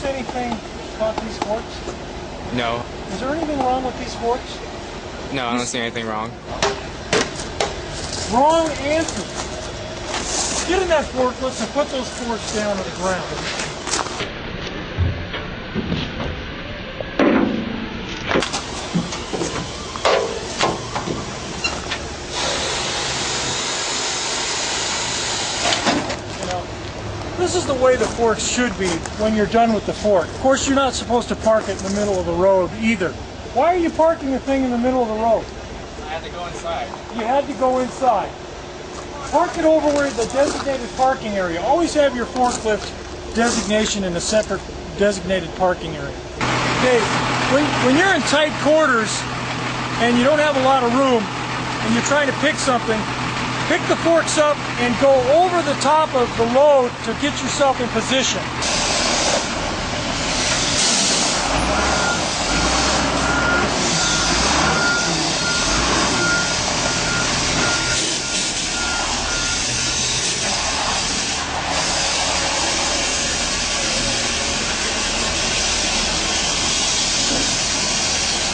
notice anything about these forks? No. Is there anything wrong with these forks? No, I don't see anything wrong. Wrong answer. Get in that forklift and put those forks down on the ground. This is the way the forks should be when you're done with the fork. Of course, you're not supposed to park it in the middle of the road either. Why are you parking the thing in the middle of the road? I had to go inside. You had to go inside. Park it over where the designated parking area. Always have your forklift designation in a separate designated parking area. Okay, when you're in tight quarters and you don't have a lot of room and you're trying to pick something, pick the forks up and go over the top of the load to get yourself in position.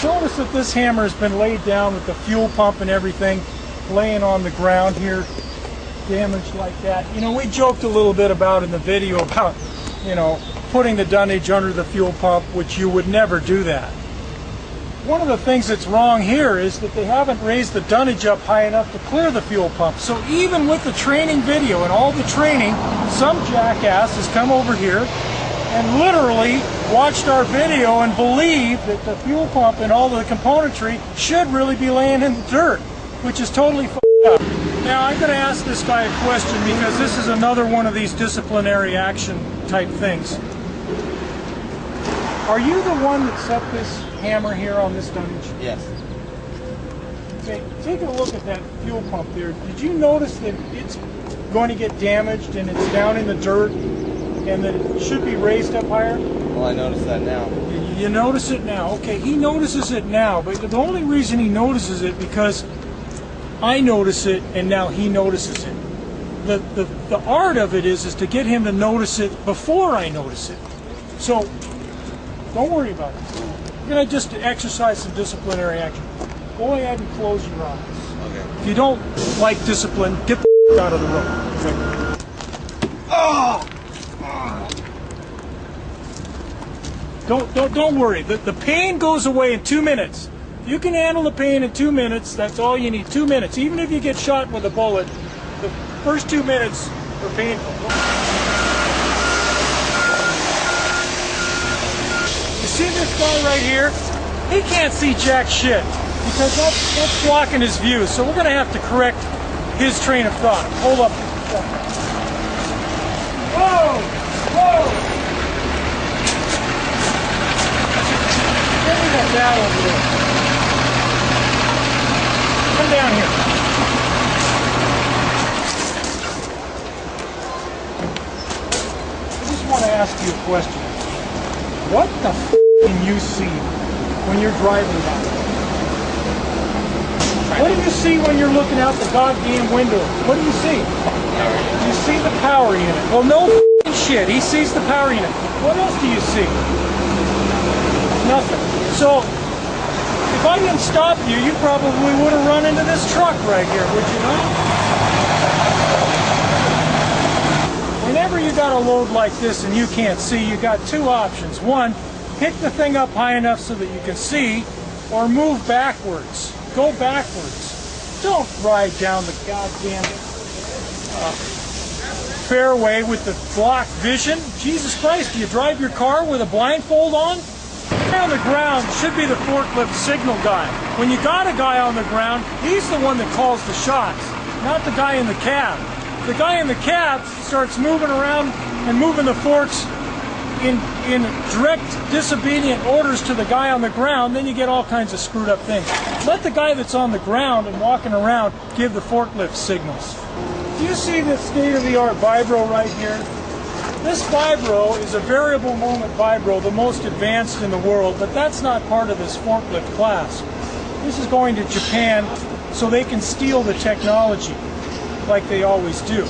Notice that this hammer has been laid down with the fuel pump and everything laying on the ground here, damaged like that. You know, we joked a little bit about in the video about, you know, putting the dunnage under the fuel pump, which you would never do that. One of the things that's wrong here is that they haven't raised the dunnage up high enough to clear the fuel pump. So even with the training video and all the training, some jackass has come over here and literally watched our video and believed that the fuel pump and all the componentry should really be laying in the dirt, which is totally f***ed up. Now I'm going to ask this guy a question because this is another one of these disciplinary action type things. Are you the one that set this hammer here on this dunnage? Yes. Okay, take a look at that fuel pump there. Did you notice that it's going to get damaged and it's down in the dirt and that it should be raised up higher? Well, I notice that now. You notice it now. Okay, he notices it now, but the only reason he notices it because I notice it and now he notices it. The art of it is to get him to notice it before I notice it. So don't worry about it. You're going to just exercise some disciplinary action. Go ahead and close your eyes. Okay. If you don't like discipline, get the out of the road. Okay. Oh! Don't worry. The pain goes away in 2 minutes. You can handle the pain in 2 minutes. That's all you need. 2 minutes. Even if you get shot with a bullet, the first 2 minutes are painful. You see this guy right here? He can't see jack shit because that's blocking his view. So we're going to have to correct his train of thought. Hold up. Whoa! Whoa! Give me that over there. Come down here. I just want to ask you a question. What the f can you see when you're driving by? What do you see when you're looking out the goddamn window? What do you see? You see the power unit. Well, no f***ing shit. He sees the power unit. What else do you see? Nothing. So, if I didn't stop you, you probably would have run into this truck right here, would you not? Whenever you got a load like this and you can't see, you got two options. One, pick the thing up high enough so that you can see, or move backwards. Go backwards. Don't ride down the goddamn fairway with the blocked vision. Jesus Christ, do you drive your car with a blindfold on? The guy on the ground should be the forklift signal guy. When you got a guy on the ground, he's the one that calls the shots, not the guy in the cab. The guy in the cab starts moving around and moving the forks in direct disobedient orders to the guy on the ground, then you get all kinds of screwed up things. Let the guy that's on the ground and walking around give the forklift signals. Do you see this state-of-the-art vibro right here? This vibro is a variable moment vibro, the most advanced in the world, but that's not part of this forklift class. This is going to Japan so they can steal the technology like they always do.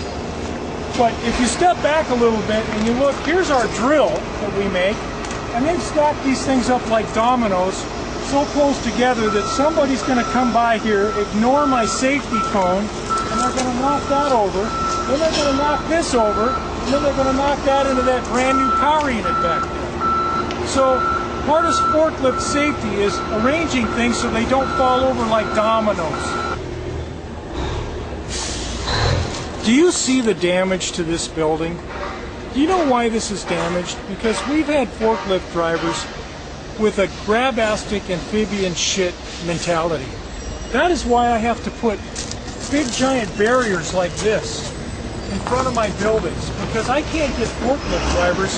But if you step back a little bit and you look, here's our drill that we make, and they've stacked these things up like dominoes so close together that somebody's going to come by here, ignore my safety cone, and they're going to knock that over, then they're going to knock this over, and then they're going to knock that into that brand new power unit back there. So part of forklift safety is arranging things so they don't fall over like dominoes. Do you see the damage to this building? Do you know why this is damaged? Because we've had forklift drivers with a grabastic amphibian shit mentality. That is why I have to put big giant barriers like this in front of my buildings, because I can't get forklift drivers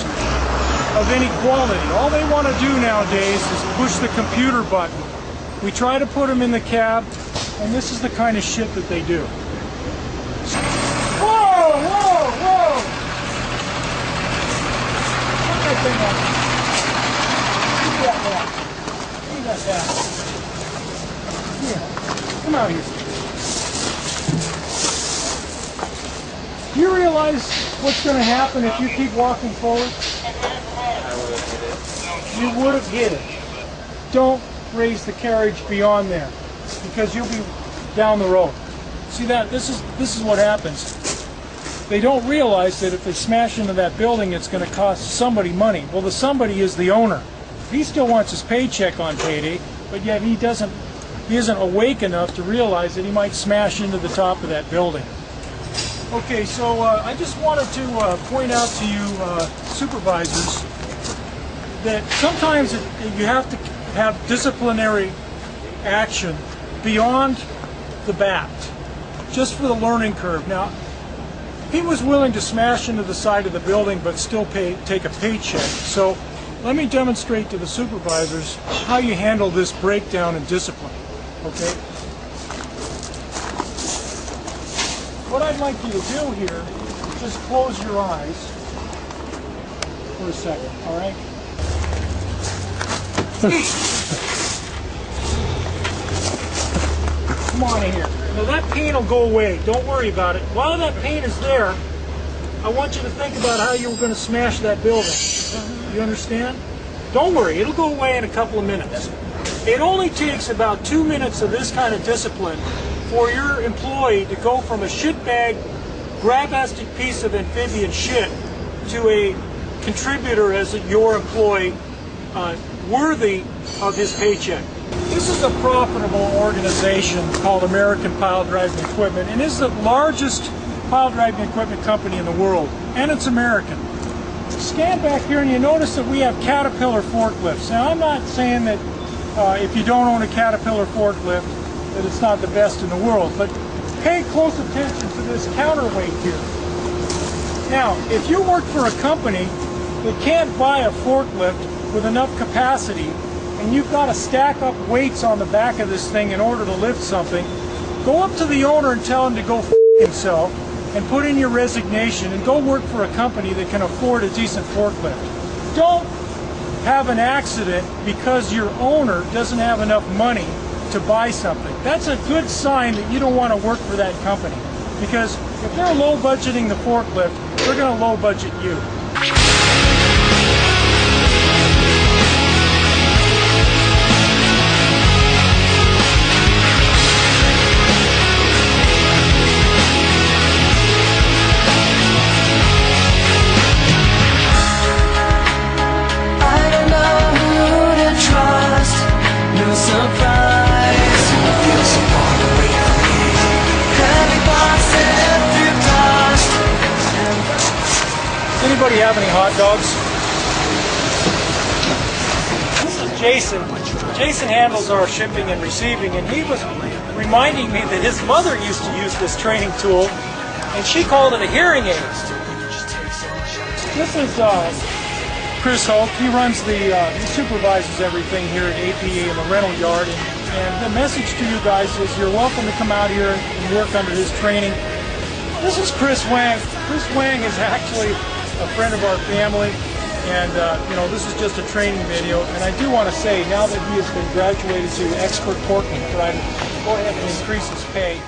of any quality. All they want to do nowadays is push the computer button. We try to put them in the cab, and this is the kind of shit that they do. Whoa, whoa, whoa! Put that thing up. Give that back. Here, come out here. Do you realize what's going to happen if you keep walking forward? You would have hit it. Don't raise the carriage beyond there, because you'll be down the road. See that? This is what happens. They don't realize that if they smash into that building, it's going to cost somebody money. Well, the somebody is the owner. He still wants his paycheck on payday, but yet he isn't awake enough to realize that he might smash into the top of that building. Okay, so I just wanted to point out to you supervisors that sometimes you have to have disciplinary action beyond the bat, just for the learning curve. Now, he was willing to smash into the side of the building but still take a paycheck. So let me demonstrate to the supervisors how you handle this breakdown in discipline, okay? What I'd like you to do here is just close your eyes for a second, all right? Come on in here. Now that pain will go away. Don't worry about it. While that pain is there, I want you to think about how you were going to smash that building. You understand? Don't worry. It'll go away in a couple of minutes. It only takes about 2 minutes of this kind of discipline for your employee to go from a shitbag, grabastic piece of amphibian shit to a contributor as your employee, worthy of his paycheck. This is a profitable organization called American Pile Driving Equipment, and is the largest pile driving equipment company in the world, and it's American. Scan back here and you notice that we have Caterpillar forklifts. Now, I'm not saying that if you don't own a Caterpillar forklift that it's not the best in the world, but pay close attention to this counterweight here. Now, if you work for a company that can't buy a forklift with enough capacity, and you've got to stack up weights on the back of this thing in order to lift something, go up to the owner and tell him to go f*** himself and put in your resignation and go work for a company that can afford a decent forklift. Don't have an accident because your owner doesn't have enough money to buy something. That's a good sign that you don't want to work for that company, because if they're low budgeting the forklift, they're going to low budget you. Anybody have any hot dogs? This is Jason. Jason handles our shipping and receiving, and he was reminding me that his mother used to use this training tool, and she called it a hearing aid. This is Chris Holt. He runs he supervises everything here at APA in the rental yard, and the message to you guys is you're welcome to come out here and work under his training. This is Chris Wang. Chris Wang is actually a friend of our family, and you know, this is just a training video. And I do want to say, now that he has been graduated to expert forklift driver, go ahead and increase his pay.